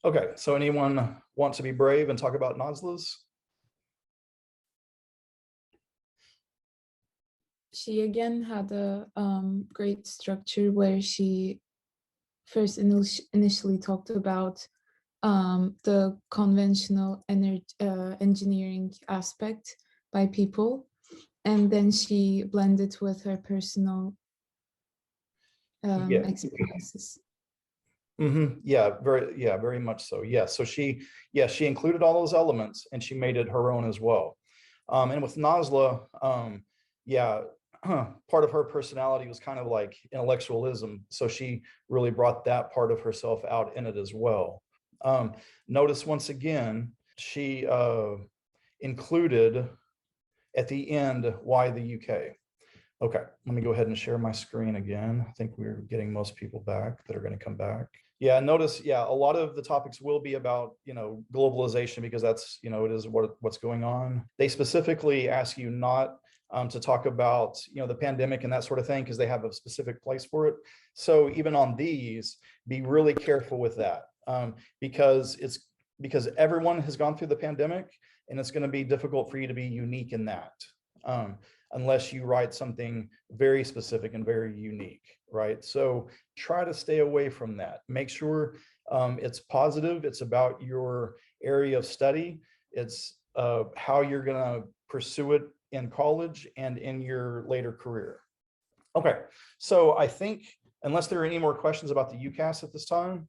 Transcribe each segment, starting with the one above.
Okay, so anyone want to be brave and talk about Nazlas? She again had a great structure where she first initially talked about the conventional engineering aspect by people, and then she blended with her personal Yeah. experiences. Yeah, very much so. Yeah, so she included all those elements and she made it her own as well. And with Nazla, yeah, part of her personality was kind of like intellectualism. So she really brought that part of herself out in it as well. Notice once again, she included at the end, why the UK. Okay, let me go ahead and share my screen again. I think we're getting most people back that are going to come back. Yeah, notice, yeah, a lot of the topics will be about, globalization because that's, it is what's going on. They specifically ask you not to talk about, the pandemic and that sort of thing because they have a specific place for it. So even on these, be really careful with that because everyone has gone through the pandemic and it's going to be difficult for you to be unique in that. Unless you write something very specific and very unique, right? So try to stay away from that. Make sure it's positive. It's about your area of study. It's how you're gonna pursue it in college and in your later career. Okay, so I think unless there are any more questions about the UCAS at this time,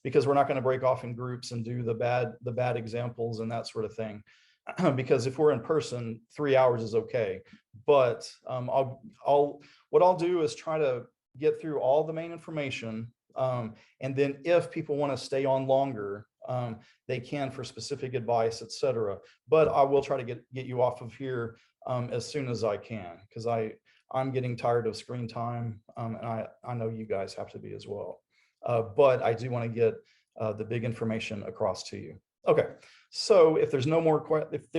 because we're not gonna break off in groups and do the bad examples and that sort of thing. Because if we're in person, 3 hours is okay. But what I'll do is try to get through all the main information. And then if people want to stay on longer, they can for specific advice, etc. But I will try to get you off of here as soon as I can, because I'm getting tired of screen time. And I know you guys have to be as well. But I do want to get the big information across to you. Okay, so if there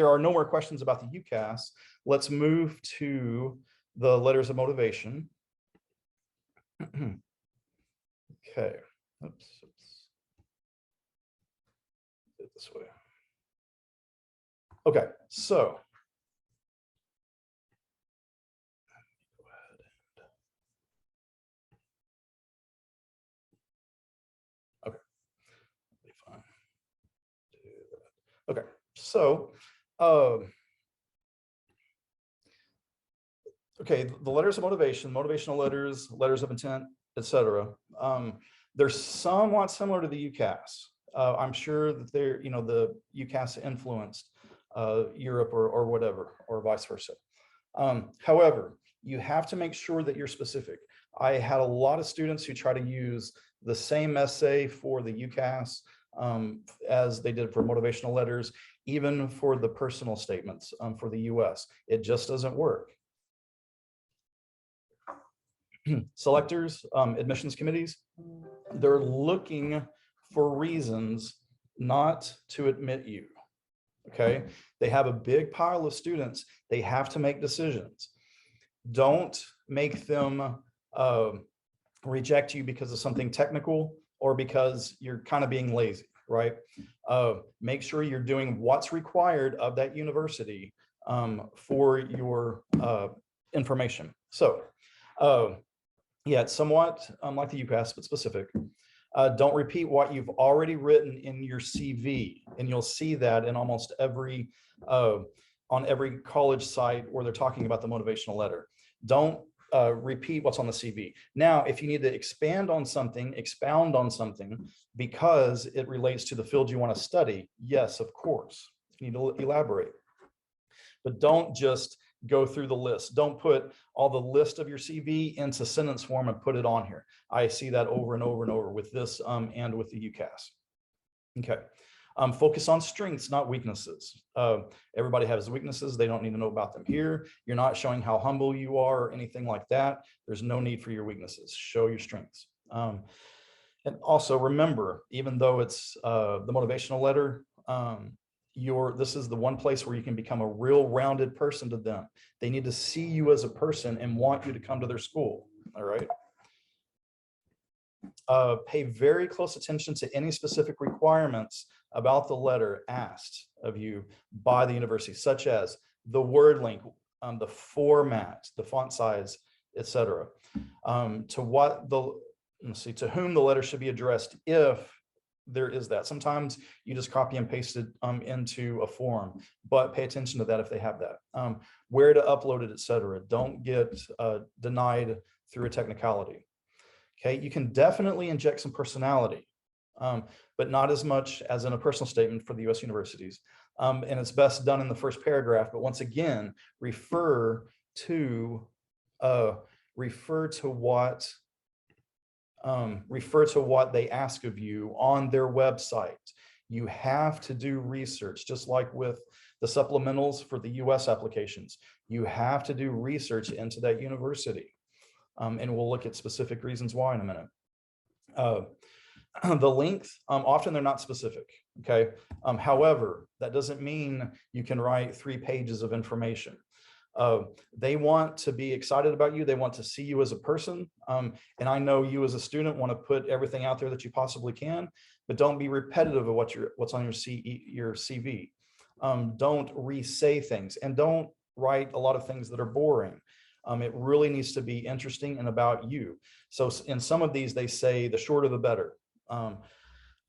are no more questions about the UCAS, let's move to the letters of motivation. Okay, oops. Do it this way. Okay, so go ahead and okay, be fine. Okay, so okay, the letters of motivation, motivational letters, letters of intent, etc. They're somewhat similar to the UCAS. I'm sure that they're, the UCAS influenced Europe or whatever, or vice versa. However, you have to make sure that you're specific. I had a lot of students who try to use the same essay for the UCAS as they did for motivational letters, even for the personal statements for the US. It just doesn't work. Selectors, admissions committees, they're looking for reasons not to admit you. Okay, they have a big pile of students. They have to make decisions. Don't make them reject you because of something technical or because you're kind of being lazy, right? Make sure you're doing what's required of that university for your information. So yeah, it's somewhat like the UCAS, but specific. Don't repeat what you've already written in your CV, and you'll see that in almost every on every college site where they're talking about the motivational letter. Don't repeat what's on the CV. Now, if you need to expand on something, expound on something because it relates to the field you want to study, yes, of course, you need to elaborate. But don't just go through the list. Don't put all the list of your CV into sentence form and put it on here. I see that over and over and over with this and with the UCAS. Okay. Focus on strengths, not weaknesses. Everybody has weaknesses. They don't need to know about them here. You're not showing how humble you are or anything like that. There's no need for your weaknesses. Show your strengths. And also remember, even though it's the motivational letter, this is the one place where you can become a real rounded person to them. They need to see you as a person and want you to come to their school. All right. Pay very close attention to any specific requirements about the letter asked of you by the university, such as the word length, the format, the font size, etc. To what the, let's see, to whom the letter should be addressed, if there is that. Sometimes you just copy and paste it into a form, but pay attention to that if they have that. Where to upload it, etc. Don't get denied through a technicality. Okay, you can definitely inject some personality, but not as much as in a personal statement for the US universities. And it's best done in the first paragraph, but once again, refer to what they ask of you on their website. You have to do research, just like with the supplementals for the US applications. You have to do research into that university. And we'll look at specific reasons why in a minute. The length, often they're not specific, okay? However, that doesn't mean you can write 3 pages of information. They want to be excited about you. They want to see you as a person. And I know you as a student want to put everything out there that you possibly can, but don't be repetitive of what's on your CV. Don't re-say things, and don't write a lot of things that are boring. It really needs to be interesting and about you. So in some of these, they say the shorter the better.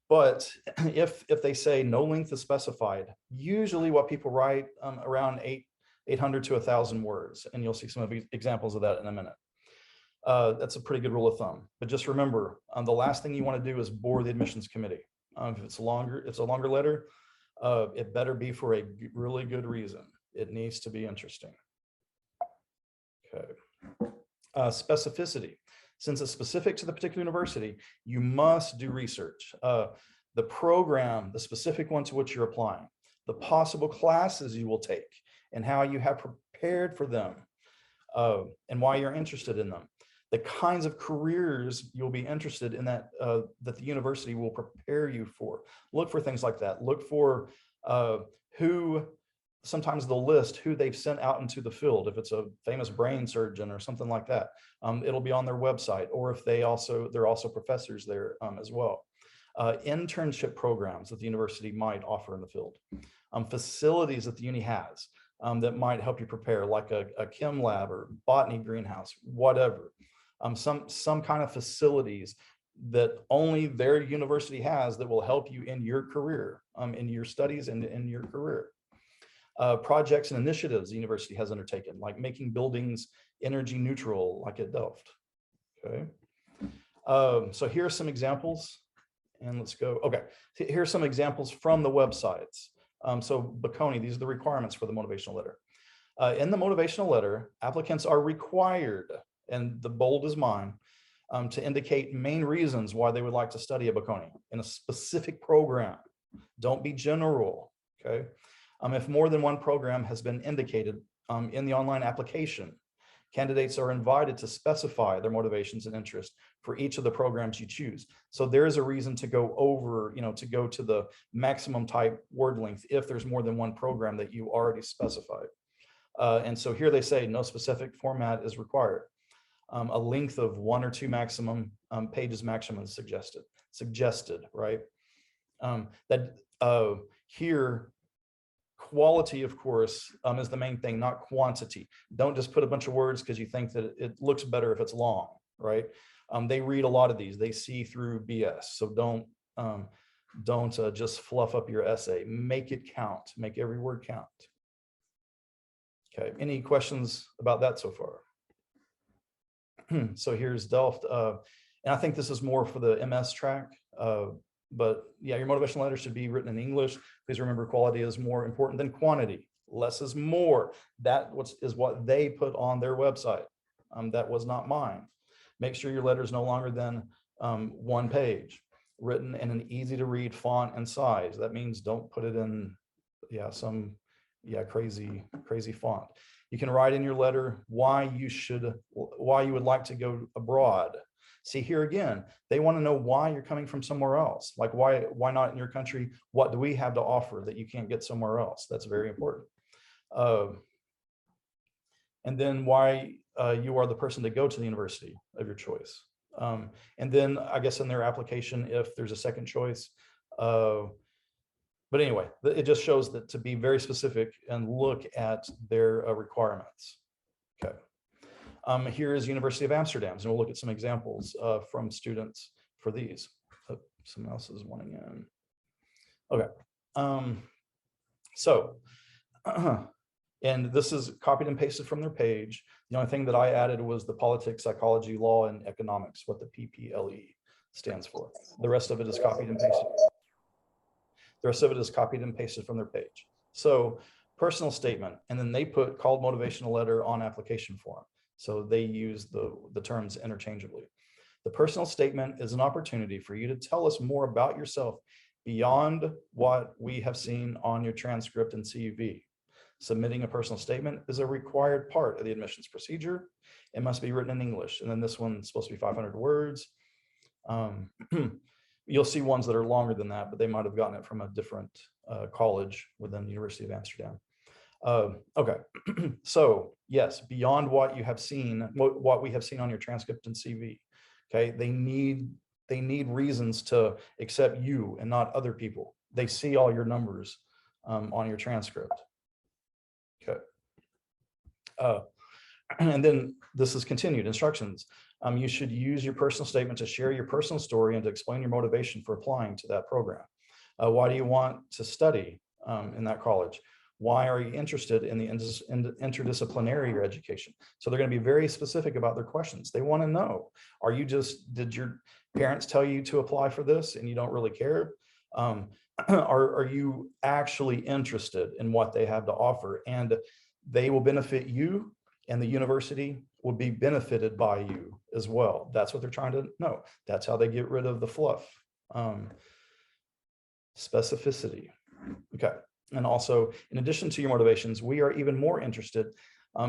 But if they say no length is specified, usually what people write around 800 to 1,000 words, and you'll see some of the examples of that in a minute. That's a pretty good rule of thumb. But just remember, the last thing you want to do is bore the admissions committee. If it's a longer letter, it better be for a really good reason. It needs to be interesting. Okay. Specificity. Since it's specific to the particular university, you must do research. The program, the specific one to which you're applying, the possible classes you will take, and how you have prepared for them, and why you're interested in them. The kinds of careers you'll be interested in that the university will prepare you for. Look for things like that. Look for sometimes they'll list who they've sent out into the field. If it's a famous brain surgeon or something like that, it'll be on their website. Or if they're also professors there as well. Internship programs that the university might offer in the field. Facilities that the uni has that might help you prepare, like a chem lab or botany greenhouse, whatever. Some kind of facilities that only their university has that will help you in your career, in your studies and in your career. Projects and initiatives the university has undertaken, like making buildings energy neutral, like at Delft. Okay. So here are some examples, and let's go. Okay, here are some examples from the websites. So Bocconi, these are the requirements for the motivational letter. In the motivational letter, applicants are required, and the bold is mine, to indicate main reasons why they would like to study at Bocconi in a specific program. Don't be general, okay? If more than one program has been indicated in the online application, candidates are invited to specify their motivations and interests for each of the programs you choose. So there is a reason to go over, to go to the maximum type word length if there's more than one program that you already specified. And so here they say no specific format is required. A length of 1 or 2 maximum pages maximum is suggested, right? Here, quality, of course, is the main thing, not quantity. Don't just put a bunch of words because you think that it looks better if it's long, right? They read a lot of these. They see through BS. So don't just fluff up your essay. Make it count. Make every word count. Okay. Any questions about that so far? So here's Delft. And I think this is more for the MS track. But yeah, your motivational letter should be written in English. Please remember, quality is more important than quantity. Less is more. That is what they put on their website. That was not mine. Make sure your letter is no longer than 1 page, written in an easy to read font and size. That means don't put it in some crazy font. You can write in your letter why you would like to go abroad. See, here again, they want to know why you're coming from somewhere else. Like why not in your country? What do we have to offer that you can't get somewhere else? That's very important. And then why you are the person to go to the university of your choice. And then I guess in their application, if there's a second choice, but anyway, it just shows that to be very specific and look at their requirements. Okay. Here is University of Amsterdam, and we'll look at some examples from students for these. Oh, someone else is wanting in. Okay. So, and this is copied and pasted from their page. The only thing that I added was the politics, psychology, law, and economics, what the PPLE stands for. The rest of it is copied and pasted. The rest of it is copied and pasted from their page. So personal statement, and then they put called motivational letter on application form. So they use the terms interchangeably. The personal statement is an opportunity for you to tell us more about yourself beyond what we have seen on your transcript and CV. Submitting a personal statement is a required part of the admissions procedure. It must be written in English. And then this one's supposed to be 500 words. You'll see ones that are longer than that, but they might have gotten it from a different college within the University of Amsterdam. Okay, so yes, beyond what you have seen, what we have seen on your transcript and CV. Okay, they need reasons to accept you and not other people. They see all your numbers on your transcript. Okay. And then this is continued instructions. You should use your personal statement to share your personal story and to explain your motivation for applying to that program. Why do you want to study in that college? Why are you interested in the interdisciplinary education? So they're going to be very specific about their questions. They want to know, did your parents tell you to apply for this and you don't really care? Are you actually interested in what they have to offer? And they will benefit you, and the university will be benefited by you as well. That's what they're trying to know. That's how they get rid of the fluff. Specificity. Okay. And also, in addition to your motivations, we are even more interested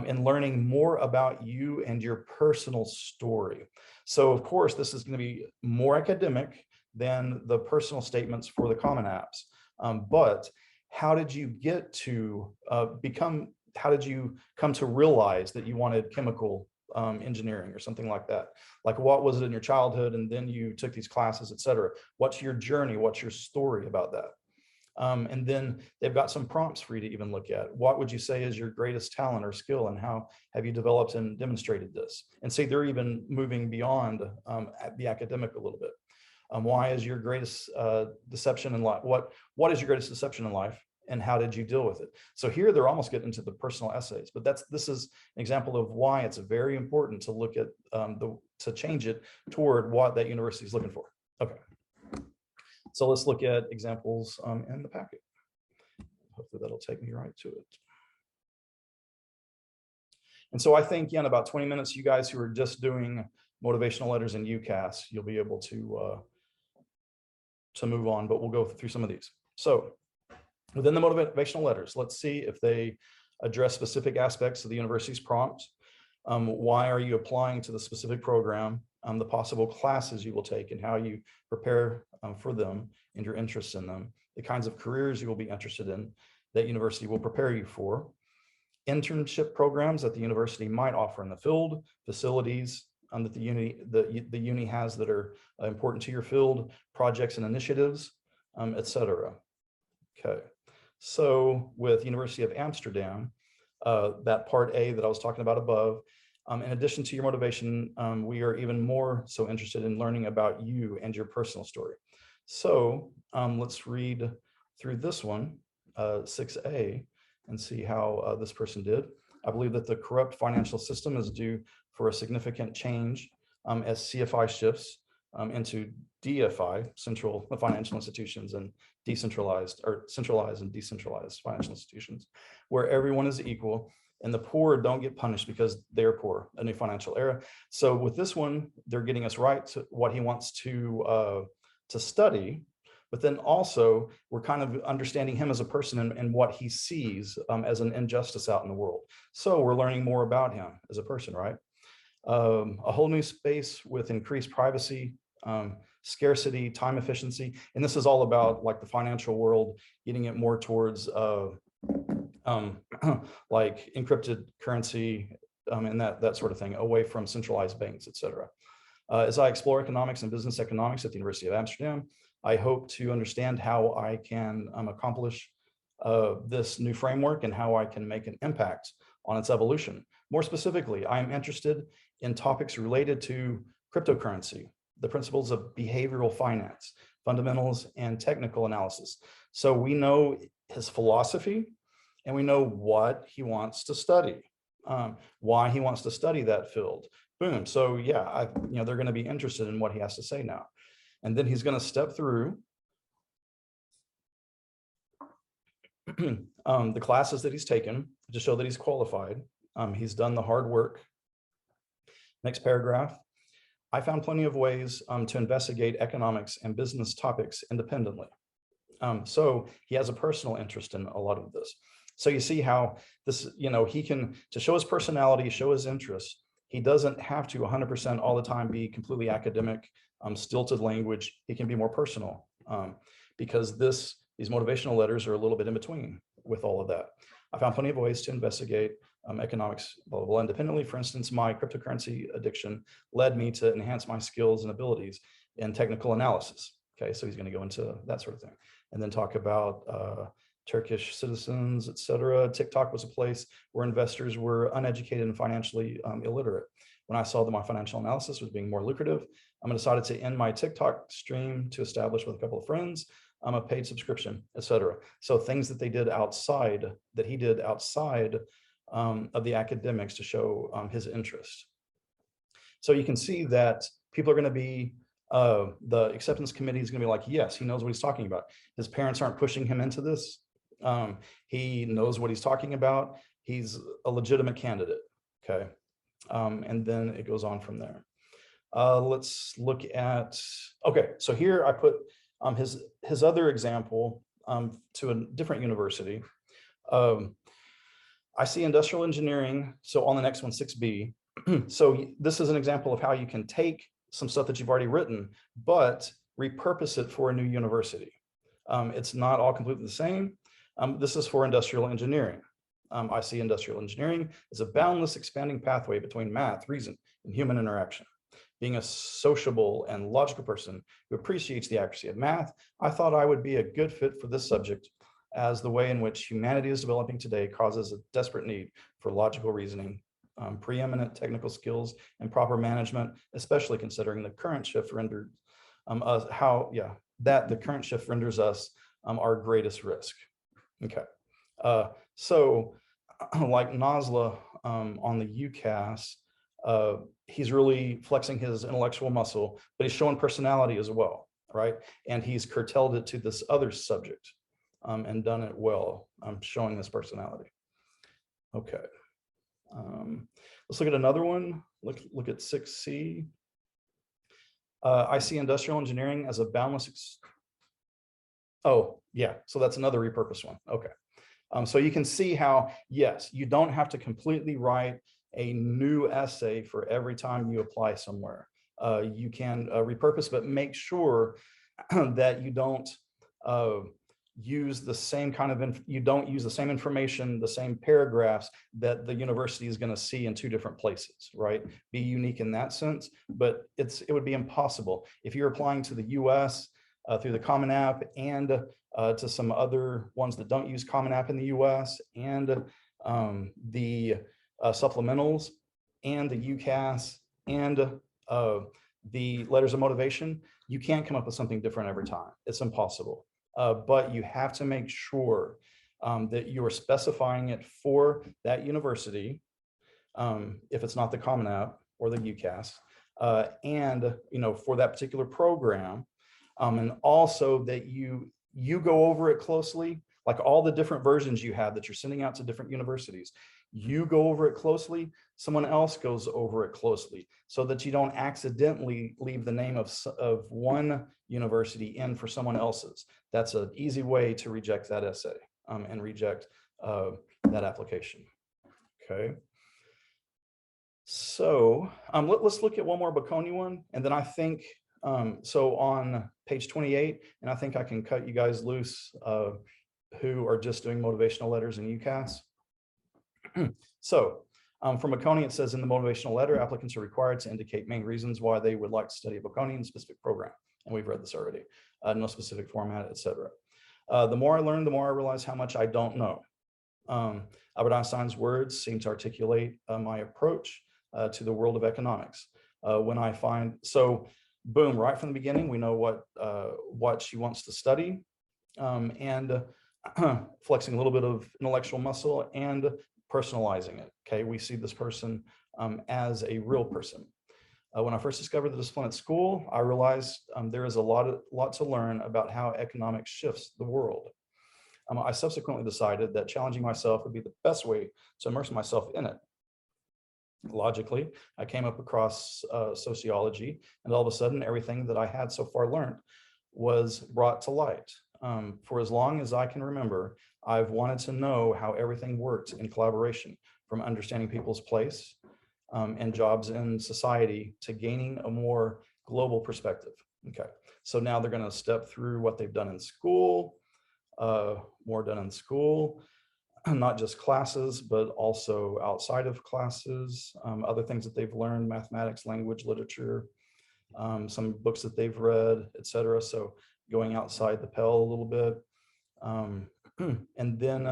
in learning more about you and your personal story. So of course, this is going to be more academic than the personal statements for the Common Apps. But how did you get to how did you come to realize that you wanted chemical engineering or something like that? Like, what was it in your childhood? And then you took these classes, et cetera. What's your journey? What's your story about that? And then they've got some prompts for you to even look at. What would you say is your greatest talent or skill, and how have you developed and demonstrated this? And see, they're even moving beyond the academic a little bit. Why is your greatest deception in life? What is your greatest deception in life, and how did you deal with it? So here they're almost getting into the personal essays, but this is an example of why it's very important to look at to change it toward what that university is looking for. Okay. So let's look at examples in the packet. Hopefully that'll take me right to it. And so I think in about 20 minutes, you guys who are just doing motivational letters in UCAS, you'll be able to move on, but we'll go through some of these. So within the motivational letters, let's see if they address specific aspects of the university's prompt. Why are you applying to the specific program? The possible classes you will take and how you prepare for them and your interests in them, the kinds of careers you will be interested in that university will prepare you for, internship programs that the university might offer in the field, facilities that the uni has that are important to your field, projects and initiatives, etc. Okay, so with University of Amsterdam, that part A that I was talking about above, in addition to your motivation, we are even more so interested in learning about you and your personal story. So let's read through this one, 6A, and see how this person did. I believe that the corrupt financial system is due for a significant change as CFI shifts into DFI, central financial institutions, and centralized and decentralized financial institutions, where everyone is equal and the poor don't get punished because they're poor, a new financial era. So with this one, they're getting us right to what he wants to study, but then also we're kind of understanding him as a person and what he sees as an injustice out in the world. So we're learning more about him as a person, right? A whole new space with increased privacy, scarcity, time efficiency. And this is all about like the financial world, getting it more towards like encrypted currency and that sort of thing, away from centralized banks, et cetera. As I explore economics and business economics at the University of Amsterdam, I hope to understand how I can accomplish this new framework and how I can make an impact on its evolution. More specifically, I am interested in topics related to cryptocurrency, the principles of behavioral finance, fundamentals, and technical analysis. So we know his philosophy and we know what he wants to study, why he wants to study that field. Boom. So yeah, they're going to be interested in what he has to say now. And then he's going to step through the classes that he's taken to show that he's qualified. He's done the hard work. Next paragraph. I found plenty of ways to investigate economics and business topics independently. So he has a personal interest in a lot of this. So you see how this, he can, to show his personality, show his interests, he doesn't have to 100% all the time be completely academic, stilted language. He can be more personal because these motivational letters are a little bit in between with all of that. I found plenty of ways to investigate economics blah, blah, blah, independently. For instance, my cryptocurrency addiction led me to enhance my skills and abilities in technical analysis. Okay, so he's going to go into that sort of thing. And then talk about Turkish citizens, etc. TikTok was a place where investors were uneducated and financially illiterate. When I saw that my financial analysis was being more lucrative, I decided to end my TikTok stream to establish with a couple of friends a paid subscription, etc. So things that they did outside, that he did outside of the academics to show his interest. So you can see that people are going to be, the acceptance committee is going to be like, yes, he knows what he's talking about. His parents aren't pushing him into this. He knows what he's talking about. He's a legitimate candidate. Okay. And then it goes on from there. Let's look at, okay, so here I put his other example to a different university. I see industrial engineering. So on the next one, 6B. So this is an example of how you can take some stuff that you've already written, but repurpose it for a new university. It's not all completely the same. This is for industrial engineering. I see industrial engineering as a boundless expanding pathway between math, reason, and human interaction. Being a sociable and logical person who appreciates the accuracy of math, I thought I would be a good fit for this subject, as the way in which humanity is developing today causes a desperate need for logical reasoning, preeminent technical skills, and proper management, especially considering the current shift rendered the current shift renders us our greatest risk. Okay, so like Nasla on the UCAS, he's really flexing his intellectual muscle, but he's showing personality as well, right? And he's curtailed it to this other subject and done it well, showing this personality. Okay, let's look at another one. Look at 6C. I see industrial engineering as a boundless. Oh, yeah, so that's another repurposed one. Okay. So you can see how, yes, you don't have to completely write a new essay for every time you apply somewhere. You can repurpose, but make sure that you don't use the same kind of, you don't use the same information, the same paragraphs that the university is going to see in two different places, right? Be unique in that sense, but it would be impossible. If you're applying to the US through the Common App and to some other ones that don't use Common App in the US and the supplementals and the UCAS and the letters of motivation, you can't come up with something different every time. It's impossible. But you have to make sure that you are specifying it for that university, if it's not the Common App or the UCAS, and for that particular program, and also that you go over it closely, like all the different versions you have that you're sending out to different universities. You go over it closely, someone else goes over it closely, so that you don't accidentally leave the name of one university in for someone else's. That's an easy way to reject that essay and reject that application. Okay. So let's look at one more Bocconi one, and then I think, so on page 28, and I think I can cut you guys loose who are just doing motivational letters in UCAS. So For Bocconi, it says in the motivational letter, applicants are required to indicate main reasons why they would like to study Bocconi in a specific program. And we've read this already. No specific format, etc. The more I learn, the more I realize how much I don't know. Albert Einstein's words seem to articulate my approach to the world of economics. When I find, so boom, right from the beginning, we know what she wants to study, and flexing a little bit of intellectual muscle and personalizing it. Okay, we see this person as a real person. When I first discovered the discipline at school, I realized there is a lot to learn about how economics shifts the world. I subsequently decided that challenging myself would be the best way to immerse myself in it. Logically, I came up across sociology, and all of a sudden, everything that I had so far learned was brought to light. For as long as I can remember, I've wanted to know how everything works in collaboration, from understanding people's place and jobs in society to gaining a more global perspective. Okay, so now they're going to step through what they've done in school, more done in school, not just classes, but also outside of classes, other things that they've learned, mathematics, language, literature, some books that they've read, etc. So going outside the Pell a little bit. And then,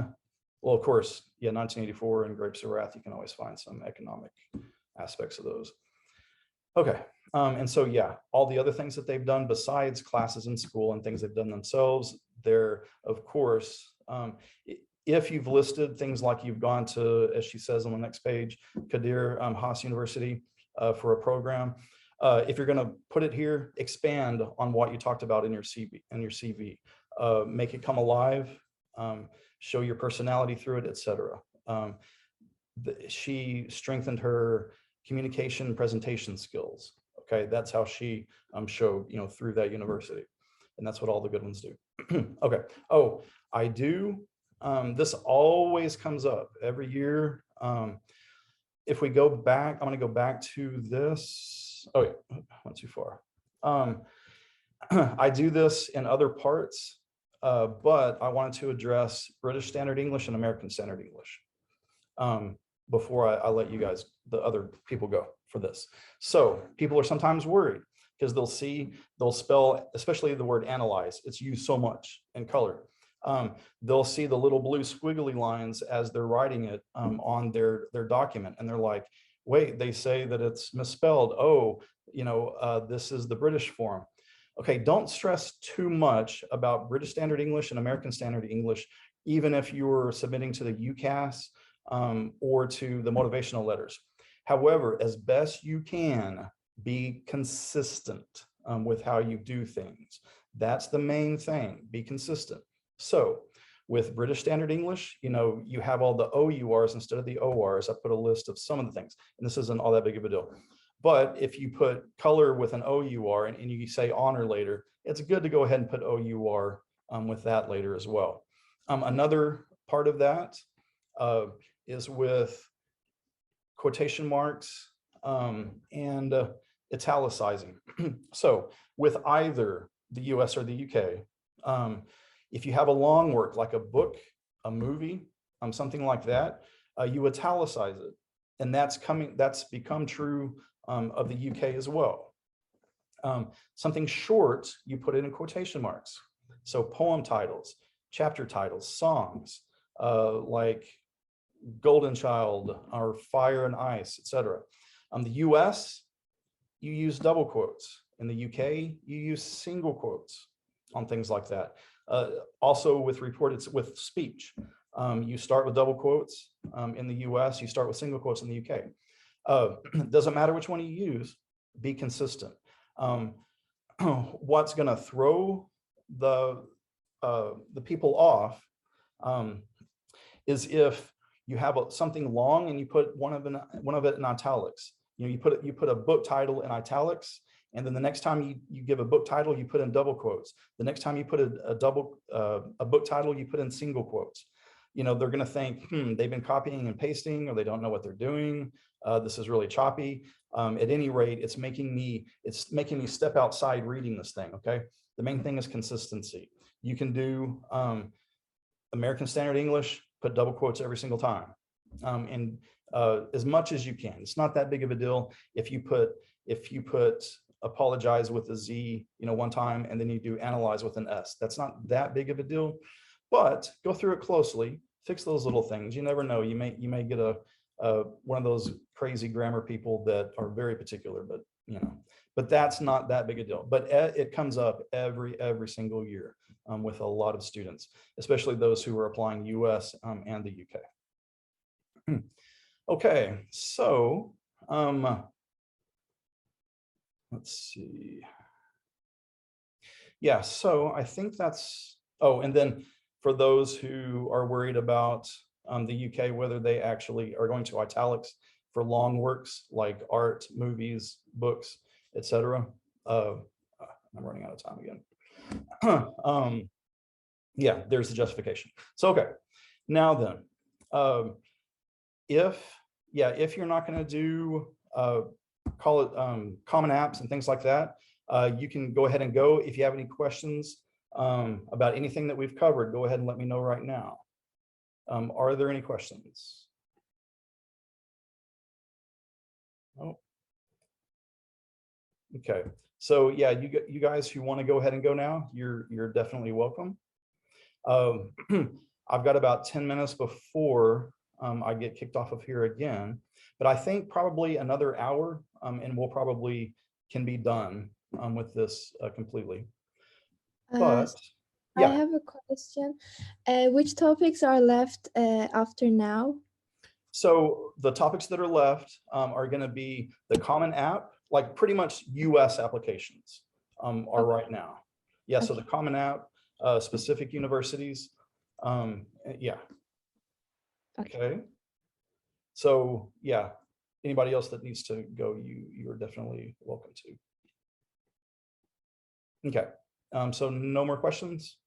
well, of course, yeah, 1984 and Grapes of Wrath, you can always find some economic aspects of those. Okay, and so yeah, all the other things that they've done besides classes in school and things they've done themselves, they're, of course, if you've listed things like you've gone to, as she says on the next page, Kadir Has University for a program, if you're going to put it here, expand on what you talked about in your CV, make it come alive, show your personality through it, etc. She strengthened her communication and presentation skills. Okay, that's how she showed, through that university, and that's what all the good ones do. Okay. Oh, I do. This always comes up every year. If we go back, I'm going to go back to this. Oh, yeah, went too far. I do this in other parts, but I wanted to address British Standard English and American Standard English before I let you guys, the other people, go for this. So people are sometimes worried because they'll spell, especially the word analyze, it's used so much in color. They'll see the little blue squiggly lines as they're writing it on their document, and they're like, wait, they say that it's misspelled. Oh, this is the British form. Okay, don't stress too much about British Standard English and American Standard English, even if you're submitting to the UCAS or to the motivational letters. However, as best you can, be consistent with how you do things. That's the main thing, be consistent. So with British Standard English, you have all the OURs instead of the ORs. I put a list of some of the things, and this isn't all that big of a deal. But if you put color with an OUR and you say honor later, it's good to go ahead and put OUR with that later as well. Another part of that is with quotation marks and italicizing. So with either the US or the UK, if you have a long work like a book, a movie, something like that, you italicize it. And that's become true of the UK as well. Something short, you put it in quotation marks. So poem titles, chapter titles, songs, like Golden Child or Fire and Ice, etc. The US, you use double quotes. In the UK, you use single quotes on things like that. Also with with speech, you start with double quotes. In the US, you start with single quotes in the UK. Doesn't matter which one you use, be consistent. What's going to throw the people off is if you have something long and you put one of it in italics. You put a book title in italics, and then the next time you give a book title, you put in double quotes. The next time you put a book title, you put in single quotes. They're going to think, they've been copying and pasting, or they don't know what they're doing. This is really choppy. At any rate, it's making me step outside reading this thing. Okay. The main thing is consistency. You can do American Standard English, put double quotes every single time. and as much as you can. It's not that big of a deal if you put apologize with a Z, one time, and then you do analyze with an S. That's not that big of a deal, but go through it closely, fix those little things. You never know. You may get one of those crazy grammar people that are very particular, but that's not that big a deal. But it comes up every single year with a lot of students, especially those who are applying US and the UK. Okay, so let's see. Yeah, so I think that's, oh, and then for those who are worried about the UK, whether they actually are going to italics for long works like art, movies, books, etc. I'm running out of time again. Yeah, there's the justification. So, okay, now then, if you're not going to do call it common apps and things like that, you can go ahead and go. If you have any questions about anything that we've covered, go ahead and let me know right now. Are there any questions? Oh, okay. So yeah, you guys who want to go ahead and go now, you're definitely welcome. I've got about 10 minutes before I get kicked off of here again, but I think probably another hour, and we'll probably can be done with this completely. But I have a question. Which topics are left after now? So the topics that are left are going to be the Common App, like pretty much US applications are right now. Yeah, so the Common App, specific universities. Yeah. Okay. So yeah, anybody else that needs to go, you are definitely welcome to. Okay. So no more questions.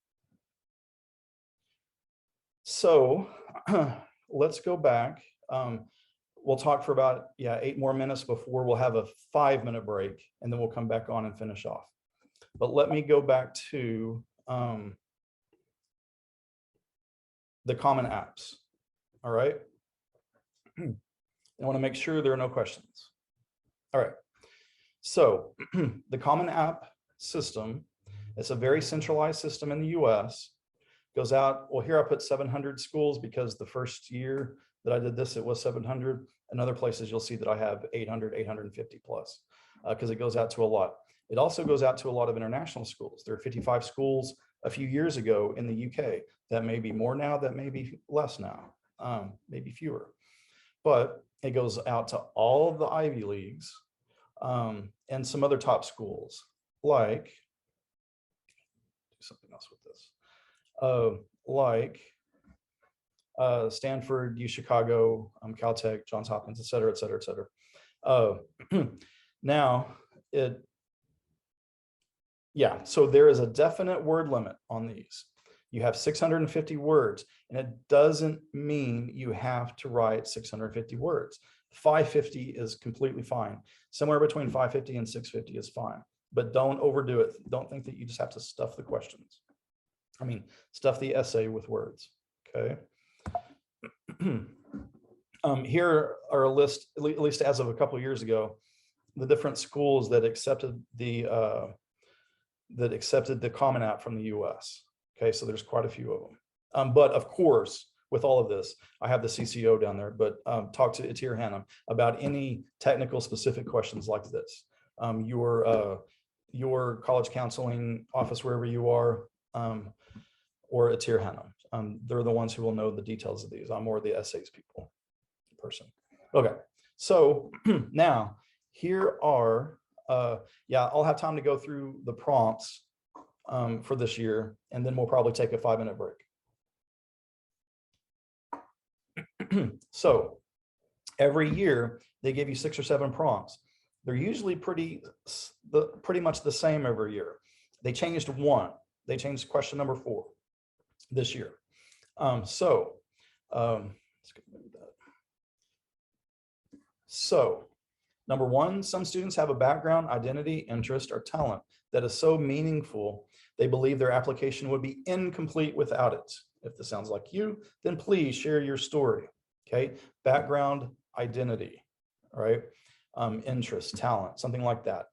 So let's go back. We'll talk for about 8 more minutes before we'll have a 5-minute break, and then we'll come back on and finish off. But let me go back to the common apps. All right. I want to make sure there are no questions. All right. So the Common App system, it's a very centralized system in the US. Goes out, well, here I put 700 schools because the first year that I did this, it was 700. In other places, you'll see that I have 800, 850 plus, because it goes out to a lot. It also goes out to a lot of international schools. There are 55 schools a few years ago in the UK. That may be more now, that may be less now, maybe fewer. But it goes out to all of the Ivy Leagues and some other top schools, like, do something else with this. Like Stanford, UChicago, Caltech, Johns Hopkins, et cetera, et cetera, et cetera. Now, so there is a definite word limit on these. You have 650 words, and it doesn't mean you have to write 650 words. 550 is completely fine. Somewhere between 550 and 650 is fine, but don't overdo it. Don't think that you just have to stuff the questions. I mean, stuff the essay with words, okay? Here are a list, at least as of a couple of years ago, the different schools that accepted the Common App from the US. Okay, so there's quite a few of them. But of course, with all of this, I have the CCO down there, but talk to Atir Hanum about any technical specific questions like this. Your college counseling office, wherever you are, or Atir Hanum. They're the ones who will know the details of these. I'm more the essays person. Okay, so now here are, I'll have time to go through the prompts for this year, and then we'll probably take a 5-minute break. So every year they give you 6 or 7 prompts. They're usually pretty much the same every year. They changed one. They changed question number 4 this year. Let's go maybe that. So number 1, some students have a background, identity, interest, or talent that is so meaningful they believe their application would be incomplete without it. If this sounds like you, then please share your story. Okay, background, identity, all right, interest, talent, something like that.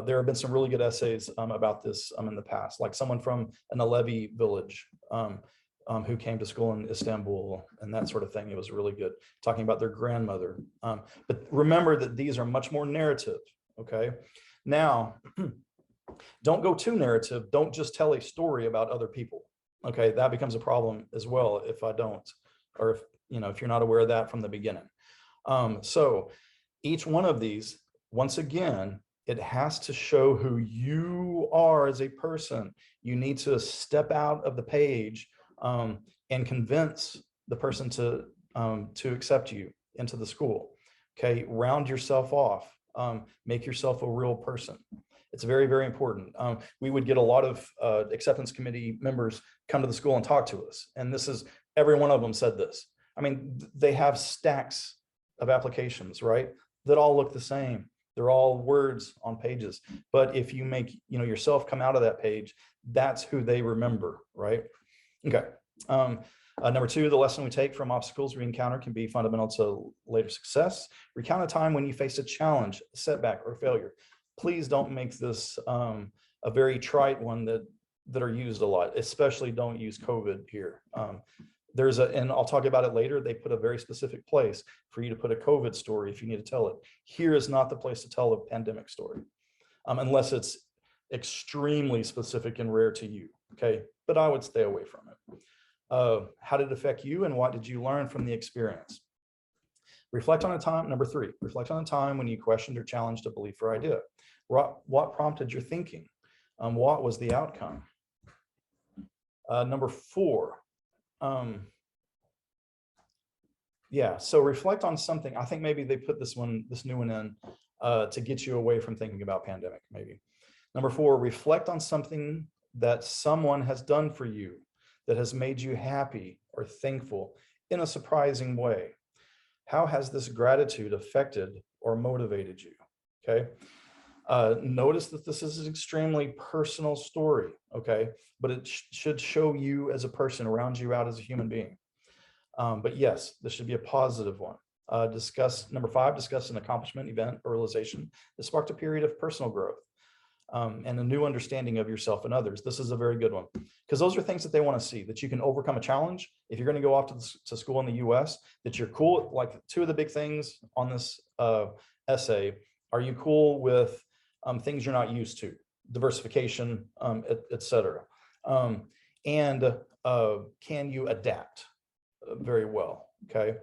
There have been some really good essays about this in the past, like someone from an Alevi village who came to school in Istanbul and that sort of thing. It was really good, talking about their grandmother. But remember that these are much more narrative, okay? Now, don't go too narrative. Don't just tell a story about other people, okay? That becomes a problem as well if I don't, or if, if you're not aware of that from the beginning. So each one of these, once again, it has to show who you are as a person. You need to step out of the page and convince the person to accept you into the school. Okay, round yourself off. Make yourself a real person. It's very, very important. We would get a lot of acceptance committee members come to the school and talk to us. And this is, every one of them said this. I mean, they have stacks of applications, right? That all look the same. They're all words on pages. But if you make, yourself come out of that page, that's who they remember, right? Okay. Number two, the lesson we take from obstacles we encounter can be fundamental to later success. Recount a time when you faced a challenge, a setback, or failure. Please don't make this a very trite one that are used a lot, especially don't use COVID here. And I'll talk about it later, they put a very specific place for you to put a COVID story if you need to tell it. Here is not the place to tell a pandemic story, unless it's extremely specific and rare to you, okay? But I would stay away from it. How did it affect you and what did you learn from the experience? Reflect on a time, number three, reflect on a time when you questioned or challenged a belief or idea. What prompted your thinking? What was the outcome? Number four, yeah, so reflect on something. I think maybe they put this new one in to get you away from thinking about pandemic, maybe. Number four, reflect on something that someone has done for you that has made you happy or thankful in a surprising way. How has this gratitude affected or motivated you? Okay. Notice that this is an extremely personal story, okay? But it should show you as a person, round you out as a human being. But yes, this should be a positive one. Number five, discuss an accomplishment, event, or realization that sparked a period of personal growth and a new understanding of yourself and others. This is a very good one because those are things that they want to see, that you can overcome a challenge. If you're going to go off to school in the US, that you're cool. Like two of the big things on this essay, are you cool with things you're not used to, diversification, et cetera. And can you adapt very well, okay?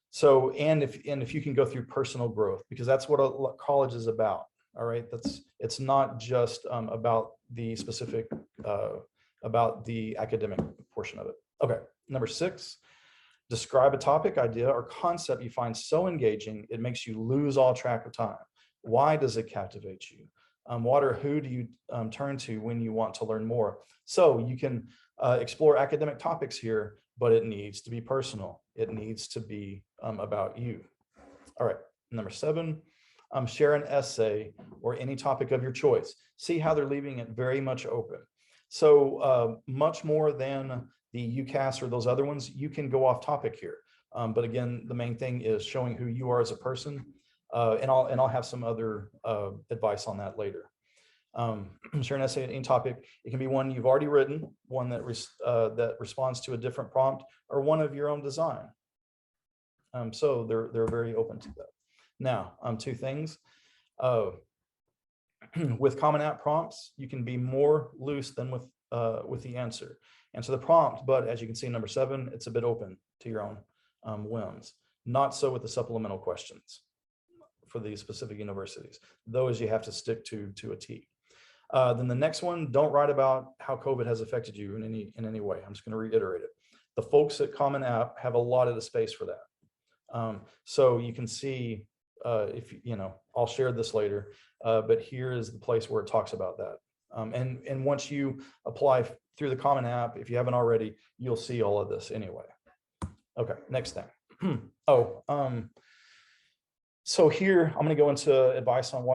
So, and if you can go through personal growth, because that's what college is about, all right? It's not just about the specific, about the academic portion of it. Okay, number six, describe a topic, idea, or concept you find so engaging, it makes you lose all track of time. Why does it captivate you? What or who do you turn to when you want to learn more? So you can explore academic topics here, but it needs to be personal. It needs to be about you. All right, number seven, share an essay or any topic of your choice. See how they're leaving it very much open. So much more than the UCAS or those other ones, you can go off topic here. But again, the main thing is showing who you are as a person. And I'll have some other advice on that later. Share an essay on any topic. It can be one you've already written, one that responds to a different prompt, or one of your own design. So they're very open to that. Now, two things. With Common App prompts, you can be more loose than with the answer. Answer the prompt, but as you can see in number 7, it's a bit open to your own whims. Not so with the supplemental questions for these specific universities. Those you have to stick to a T. Then the next one, don't write about how COVID has affected you in any way. I'm just going to reiterate it. The folks at Common App have allotted a space for that. So you can see, I'll share this later, but here is the place where it talks about that. And once you apply through the Common App, if you haven't already, you'll see all of this anyway. Okay, next thing. So here I'm going to go into advice on why